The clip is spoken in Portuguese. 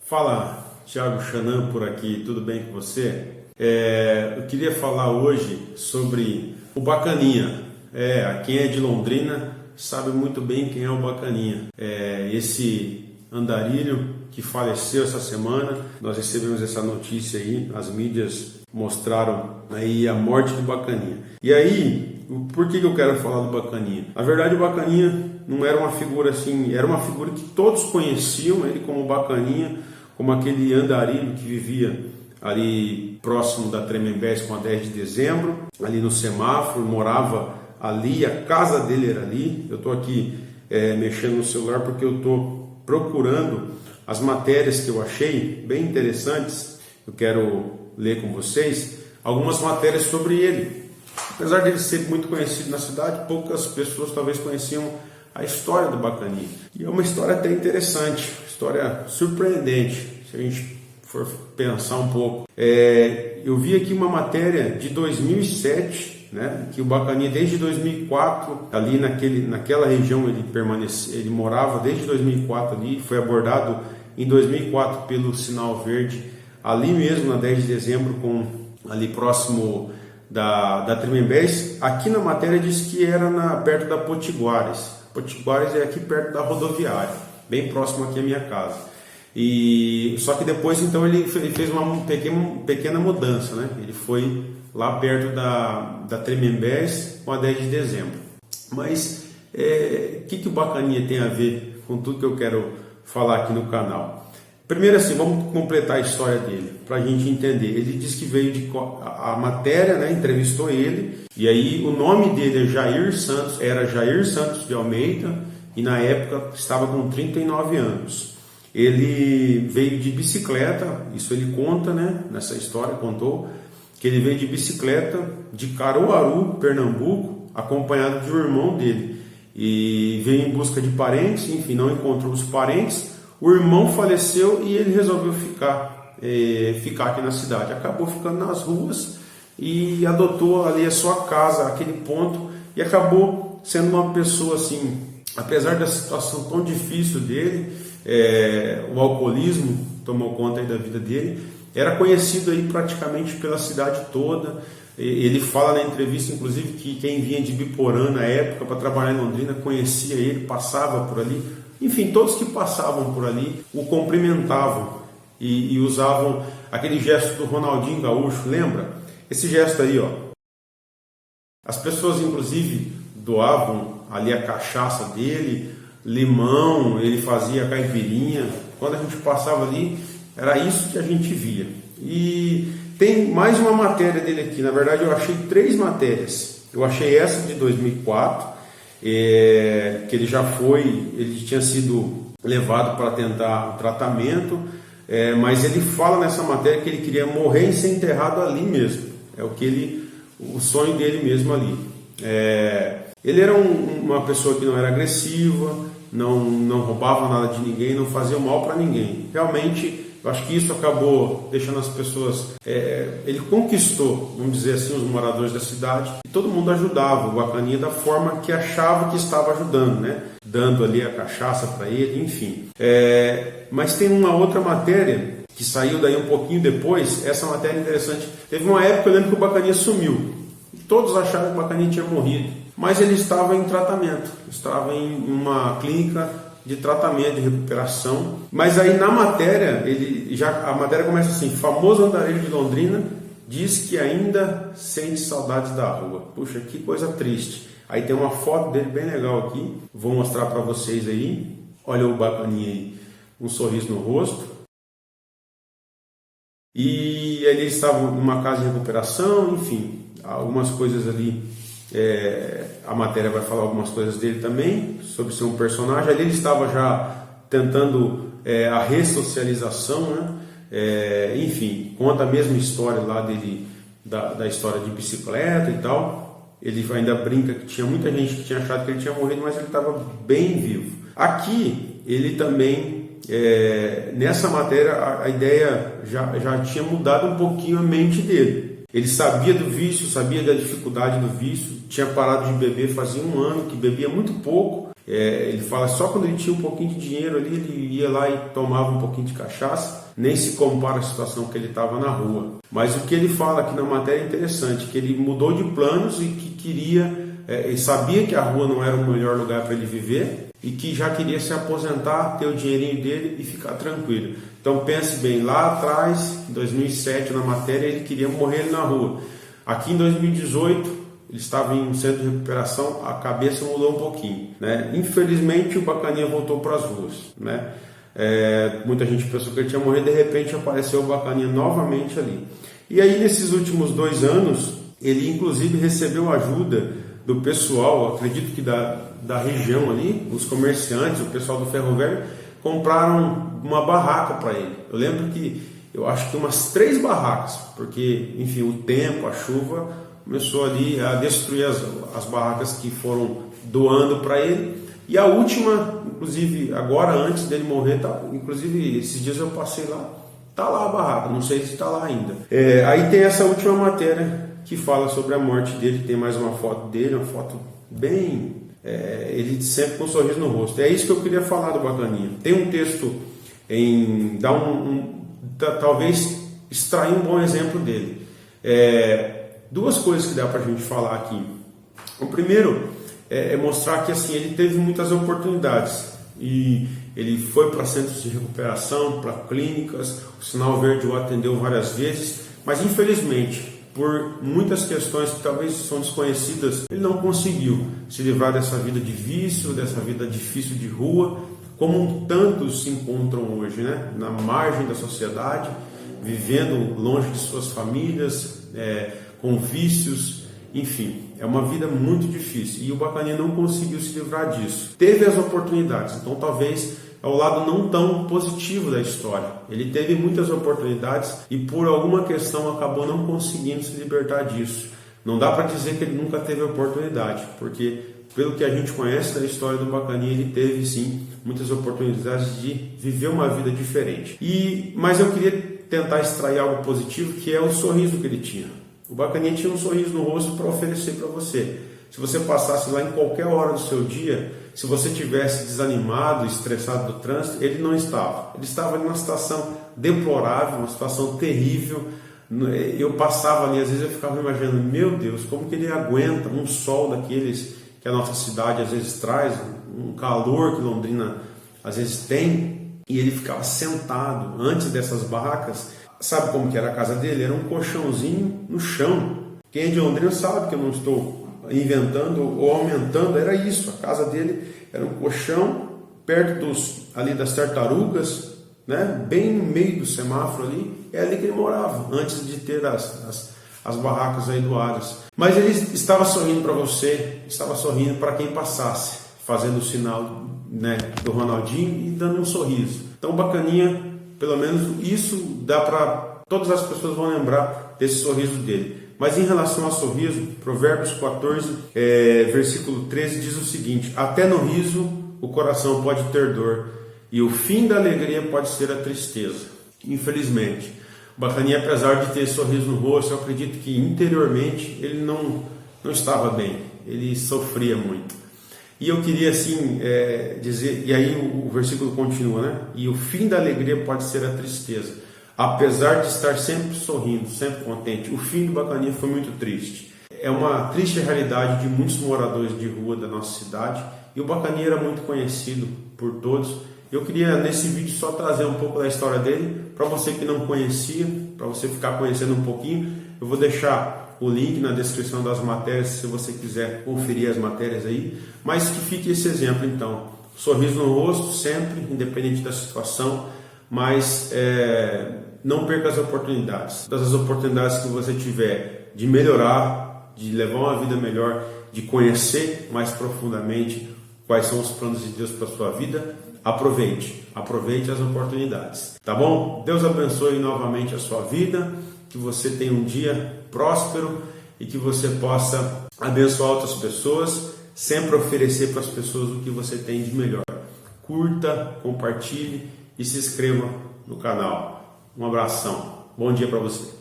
Fala, Thiago Chanan por aqui, tudo bem com você? Eu queria falar hoje sobre o Bacaninha. Quem é de Londrina sabe muito bem quem é o Bacaninha. Esse andarilho que faleceu essa semana, nós recebemos essa notícia aí, as mídias mostraram aí a morte do Bacaninha. E aí, por que eu quero falar do Bacaninha? Na verdade, o Bacaninha não era uma figura assim, era uma figura que todos conheciam ele como Bacaninha, como aquele andarilho que vivia ali próximo da Tremembés com a 10 de dezembro, ali no semáforo, morava ali, a casa dele era ali. Eu estou aqui mexendo no celular porque eu estou procurando as matérias que eu achei bem interessantes. Eu quero ler com vocês algumas matérias sobre ele. Apesar dele ser muito conhecido na cidade, poucas pessoas talvez conheciam a história do Bacaninha. E é uma história até interessante, história surpreendente, se a gente for pensar um pouco. Eu vi aqui uma matéria de 2007, né, que o Bacaninha desde 2004, ali naquela região ele morava desde 2004 ali, foi abordado em 2004 pelo Sinal Verde, ali mesmo na 10 de dezembro, ali próximo da Tremembés. Aqui na matéria diz que era perto da Potiguares. Potiguares é aqui perto da rodoviária, bem próximo aqui à minha casa. Só que depois então ele fez uma pequena mudança, né? Ele foi lá perto da Tremembés com a 10 de dezembro. Mas o que o Bacaninha tem a ver com tudo que eu quero falar aqui no canal? Primeiro assim, vamos completar a história dele, para a gente entender. Ele diz que veio a matéria, né, entrevistou ele, e aí o nome dele era Jair Santos de Almeida, e na época estava com 39 anos. Ele veio de bicicleta, isso ele conta, né, nessa história, contou, que ele veio de bicicleta de Caruaru, Pernambuco, acompanhado de um irmão dele, e veio em busca de parentes, enfim, não encontrou os parentes. O irmão faleceu e ele resolveu ficar aqui na cidade. Acabou ficando nas ruas e adotou ali a sua casa, aquele ponto, e acabou sendo uma pessoa assim, apesar da situação tão difícil dele, o alcoolismo tomou conta aí da vida dele, era conhecido aí praticamente pela cidade toda. Ele fala na entrevista, inclusive, que quem vinha de Biporã na época para trabalhar em Londrina conhecia ele, passava por ali. Enfim, todos que passavam por ali o cumprimentavam e usavam aquele gesto do Ronaldinho Gaúcho, lembra? Esse gesto aí, ó. As pessoas, inclusive, doavam ali a cachaça dele, limão, ele fazia caipirinha. Quando a gente passava ali, era isso que a gente via. E tem mais uma matéria dele aqui. Na verdade, eu achei 3 matérias. Eu achei essa de 2004, que ele tinha sido levado para tentar o tratamento, mas ele fala nessa matéria que ele queria morrer e ser enterrado ali mesmo. É o sonho dele mesmo ali. Ele era uma pessoa que não era agressiva, não roubava nada de ninguém, não fazia mal para ninguém. Realmente, eu acho que isso acabou deixando as pessoas... ele conquistou, vamos dizer assim, os moradores da cidade. E todo mundo ajudava o Bacaninha da forma que achava que estava ajudando, né? Dando ali a cachaça para ele, enfim. Mas tem uma outra matéria que saiu daí um pouquinho depois. Essa matéria é interessante. Teve uma época, eu lembro que o Bacaninha sumiu. Todos acharam que o Bacaninha tinha morrido. Mas ele estava em tratamento. Estava em uma clínica de tratamento, de recuperação. Mas aí na matéria, a matéria começa assim: famoso andarilho de Londrina diz que ainda sente saudades da rua. Puxa, que coisa triste. Aí tem uma foto dele bem legal aqui, vou mostrar para vocês aí. Olha o Bacaninha aí, um sorriso no rosto. E ele estava numa casa de recuperação, enfim, algumas coisas ali. A matéria vai falar algumas coisas dele também, sobre ser um personagem. Ali ele estava já tentando a ressocialização, né? Enfim, conta a mesma história lá dele, da história de bicicleta e tal. Ele ainda brinca que tinha muita gente que tinha achado que ele tinha morrido, mas ele estava bem vivo. Aqui ele também, nessa matéria, a ideia já tinha mudado um pouquinho a mente dele. Ele sabia do vício, sabia da dificuldade do vício, tinha parado de beber fazia 1 ano, que bebia muito pouco. Ele fala só quando ele tinha um pouquinho de dinheiro ali, ele ia lá e tomava um pouquinho de cachaça, nem se compara à situação que ele estava na rua. Mas o que ele fala aqui na matéria é interessante, que ele mudou de planos e que queria, ele sabia que a rua não era o melhor lugar para ele viver e que já queria se aposentar, ter o dinheirinho dele e ficar tranquilo. Então pense bem, lá atrás, em 2007, na matéria, ele queria morrer na rua. Aqui em 2018, ele estava em um centro de recuperação, a cabeça mudou um pouquinho, né? Infelizmente o Bacaninha voltou para as ruas, né? Muita gente pensou que ele tinha morrido, de repente apareceu o Bacaninha novamente ali. E aí nesses últimos 2 anos, ele inclusive recebeu ajuda do pessoal, acredito que da região ali, os comerciantes, o pessoal do Ferro Velho, compraram uma barraca para ele. Eu lembro que eu acho que umas 3 barracas, porque enfim, o tempo, a chuva começou ali a destruir as barracas que foram doando para ele. E a última, inclusive agora antes dele morrer, inclusive esses dias eu passei lá, tá lá a barraca, não sei se está lá ainda. Aí tem essa última matéria que fala sobre a morte dele, tem mais uma foto dele, uma foto bem... ele sempre com um sorriso no rosto. É isso que eu queria falar do Bacaninha. Tem um texto talvez extrair um bom exemplo dele. 2 coisas que dá para a gente falar aqui. O primeiro é mostrar que assim, ele teve muitas oportunidades e ele foi para centros de recuperação, para clínicas, o Sinal Verde o atendeu várias vezes, mas infelizmente por muitas questões que talvez são desconhecidas, ele não conseguiu se livrar dessa vida de vício, dessa vida difícil de rua, como tantos se encontram hoje, né? Na margem da sociedade, vivendo longe de suas famílias, com vícios, enfim, é uma vida muito difícil e o Bacaninha não conseguiu se livrar disso. Teve as oportunidades, então talvez é o lado não tão positivo da história. Ele teve muitas oportunidades e por alguma questão acabou não conseguindo se libertar disso. Não dá para dizer que ele nunca teve oportunidade, porque pelo que a gente conhece da história do Bacaninha, ele teve sim muitas oportunidades de viver uma vida diferente. Mas eu queria tentar extrair algo positivo, que é o sorriso que ele tinha. O Bacaninha tinha um sorriso no rosto para oferecer para você. Se você passasse lá em qualquer hora do seu dia, se você tivesse desanimado, estressado do trânsito, ele não estava. Ele estava em uma situação deplorável, uma situação terrível. Eu passava ali, às vezes eu ficava imaginando, meu Deus, como que ele aguenta um sol daqueles que a nossa cidade às vezes traz, um calor que Londrina às vezes tem, e ele ficava sentado antes dessas barracas. Sabe como que era a casa dele? Era um colchãozinho no chão. Quem é de Londrina sabe que eu não estou inventando ou aumentando, era isso. A casa dele era um colchão perto ali das tartarugas, né? Bem no meio do semáforo ali. É ali que ele morava, antes de ter as barracas aí doadas. Mas ele estava sorrindo para você, estava sorrindo para quem passasse, fazendo o sinal, né, do Ronaldinho e dando um sorriso. Então, Bacaninha, pelo menos isso dá para... Todas as pessoas vão lembrar desse sorriso dele. Mas em relação ao sorriso, Provérbios 14, versículo 13 diz o seguinte: até no riso o coração pode ter dor, e o fim da alegria pode ser a tristeza. Infelizmente, o Bacaninha, apesar de ter sorriso no rosto, eu acredito que interiormente ele não estava bem, ele sofria muito. E eu queria assim dizer, e aí o versículo continua, né? E o fim da alegria pode ser a tristeza. Apesar de estar sempre sorrindo, sempre contente, o fim do Bacaninha foi muito triste. É uma triste realidade de muitos moradores de rua da nossa cidade, e o Bacaninha era muito conhecido por todos. Eu queria nesse vídeo só trazer um pouco da história dele, para você que não conhecia, para você ficar conhecendo um pouquinho. Eu vou deixar o link na descrição das matérias, se você quiser conferir as matérias aí, mas que fique esse exemplo então. Sorriso no rosto sempre, independente da situação, mas não perca as oportunidades. Todas as oportunidades que você tiver de melhorar, de levar uma vida melhor, de conhecer mais profundamente quais são os planos de Deus para a sua vida, aproveite as oportunidades, tá bom? Deus abençoe novamente a sua vida, que você tenha um dia próspero e que você possa abençoar outras pessoas, sempre oferecer para as pessoas o que você tem de melhor. Curta, compartilhe e se inscreva no canal. Um abração. Bom dia para você.